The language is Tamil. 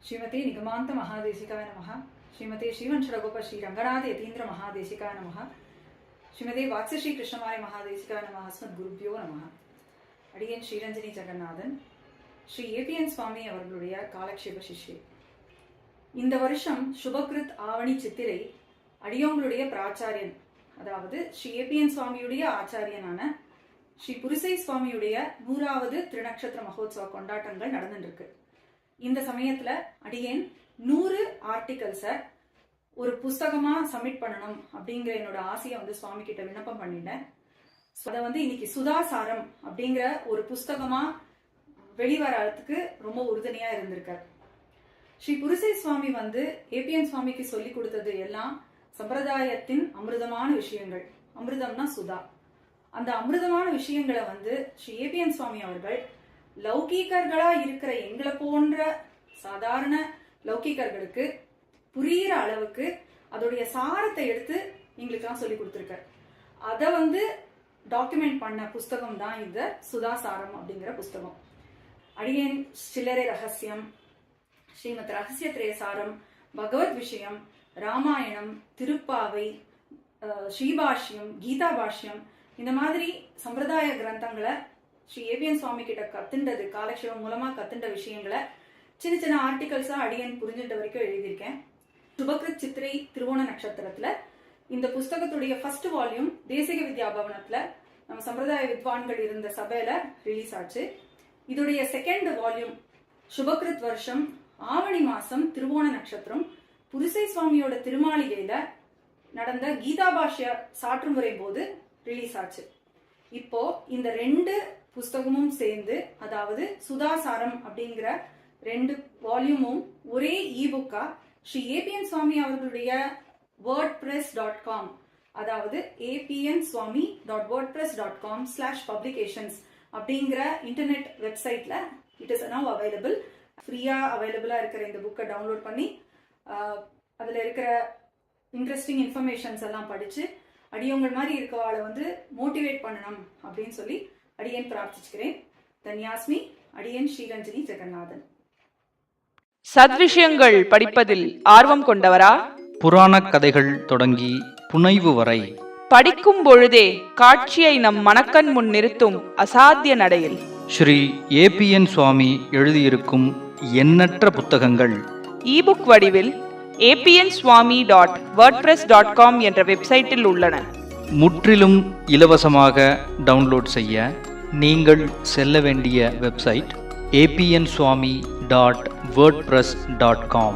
श्रीमती निगमांत महादेशिकाय नमः। श्रीमती श्रीवंशरघुप श्री रंगनाथ यतीन्द्र महादेशिकाय नमः। श्रीमती वात्स्य श्री कृष्णमाय महादेशिकाय नमः। अस्मद् गुरुभ्यो नमः। अडियन श्रीरंजनी जगन्नाथन श्री ஏபிஎன் சுவாமி அவர்களுடைய காலக்ஷேப சிஷ்யை. இந்த வருஷம் சுபகிருத் ஆவணி சித்திரை அடியோங்களுடைய பிராச்சாரியன், அதாவது ஸ்ரீ ஏபிஎன் சுவாமியுடைய ஆச்சாரியனான ஸ்ரீ புரிசை சுவாமியுடைய 100வது திருநக்ஷத்திர மகோத்சவ கொண்டாட்டங்கள் நடந்துருக்கு. இந்த சமயத்துல அடியேன் 100 ஆர்டிகல்ஸை ஒரு புஸ்தகமா சப்மிட் பண்ணணும் அப்படிங்கிற என்னோட ஆசையை சுவாமி கிட்ட விண்ணப்பம் பண்ணிட்டேன். அதை இன்னைக்கு சுதாசாரம் அப்படிங்கிற ஒரு புஸ்தகமா வெளிவரத்துக்கு ரொம்ப உறுதுணையா இருந்திருக்கார். ஸ்ரீ புரிசை சுவாமி ஏபிஎன் சுவாமிக்கு சொல்லி கொடுத்தது எல்லாம் சம்பிரதாயத்தின் அமிர்தமான விஷயங்கள். அமிர்தம்னா சுதா. அந்த அமிர்தமான விஷயங்களை ஸ்ரீ ஏபிஎன் சுவாமி அவர்கள் லௌகீகர்களா இருக்கிற எங்களை போன்ற சாதாரண லௌகீகர்களுக்கு புரியிற அளவுக்கு அதோடைய சாரத்தை எடுத்து எங்களுக்கெல்லாம் சொல்லி கொடுத்துருக்கார். அதை டாக்குமெண்ட் பண்ண புஸ்தகம் தான் இந்த சுதாசாரம் அப்படிங்கிற புஸ்தகம். அடியேன் சில்லறை ரகசியம், ஸ்ரீமத் ரகசிய திரேசாரம், பகவத் விஷயம், ராமாயணம், திருப்பாவை, ஸ்ரீபாஷ்யம், கீதா பாஷ்யம், இந்த மாதிரி சம்பிரதாய கிரந்தங்களை ஸ்ரீ ஏபிஎன் சுவாமி கிட்ட கத்துண்டது, காலக்ஷேபம் மூலமா கத்துண்ட விஷயங்களை சின்ன சின்ன ஆர்டிகல்ஸா அடியேன் புரிஞ்சுட்ட வரைக்கும் எழுதியிருக்கேன். சுபகிருத் சித்திரை திருவோண நட்சத்திரத்துல இந்த புஸ்தகத்துடைய ஃபர்ஸ்ட் வால்யூம் தேசிக வித்யா பவனத்துல நம்ம சம்பிரதாய வித்வான்கள் இருந்த சபையில ரிலீஸ் ஆச்சு. இதோடைய செகண்ட் வால்யூம் சுபகிருத் வருஷம் ஆவணி மாசம் திருவோண நட்சத்திரம் புரிசை சுவாமியோட திருமாளிகையில நடந்த கீதா பாஷ்ய சாற்றுமுறை போது ரிலீஸ் ஆச்சு. இப்போ இந்த 2 புஸ்தகமும் சேர்ந்து, அதாவது சுதாசாரம் அப்படிங்கிற 2 வால்யூமும் ஒரே இபுக்கா ஸ்ரீ ஏபிஎன் சுவாமி அவர்களுடைய wordpress.com, அதாவது apnswami.wordpress.com/publications அப்படிங்கிற இன்டர்நெட் வெப்சைட்ல இட் இஸ் நவ் அவைலபிள். ஃப்ரீயா அவைலபிளா இருக்கிற இந்த புக்கை டவுன்லோட் பண்ணி அதுல இருக்கிற இன்ட்ரெஸ்டிங் இன்ஃபர்மேஷன்ஸ் எல்லாம் படிச்சு அடியவங்கள் மாதிரி இருக்கவாளை மோட்டிவேட் பண்ணணும் அப்படின்னு சொல்லி அடியேன் பிரார்த்திச்சுக்கிறேன். தன்யாஸ்மி. அடியேன் ஸ்ரீரஞ்சனி ஜெகநாதன். சத்விஷயங்கள் படிப்பதில் ஆர்வம் கொண்டவரா? புராண கதைகள் தொடங்கி புனைவு வரை படிக்கும் பொழுதே காட்சியை நம் மனக்கண் முன் நிறுத்தும் அசாத்திய நடையில் ஸ்ரீ ஏபிஎன் சுவாமி எழுதியிருக்கும் எண்ணற்ற புத்தகங்கள் இபுக் வடிவில் apnswami.wordpress.com என்ற வெப்சைட்டில் உள்ளன. முற்றிலும் இலவசமாக டவுன்லோட் செய்ய நீங்கள் செல்ல வேண்டிய வெப்சைட் apnswami.wordpress.com.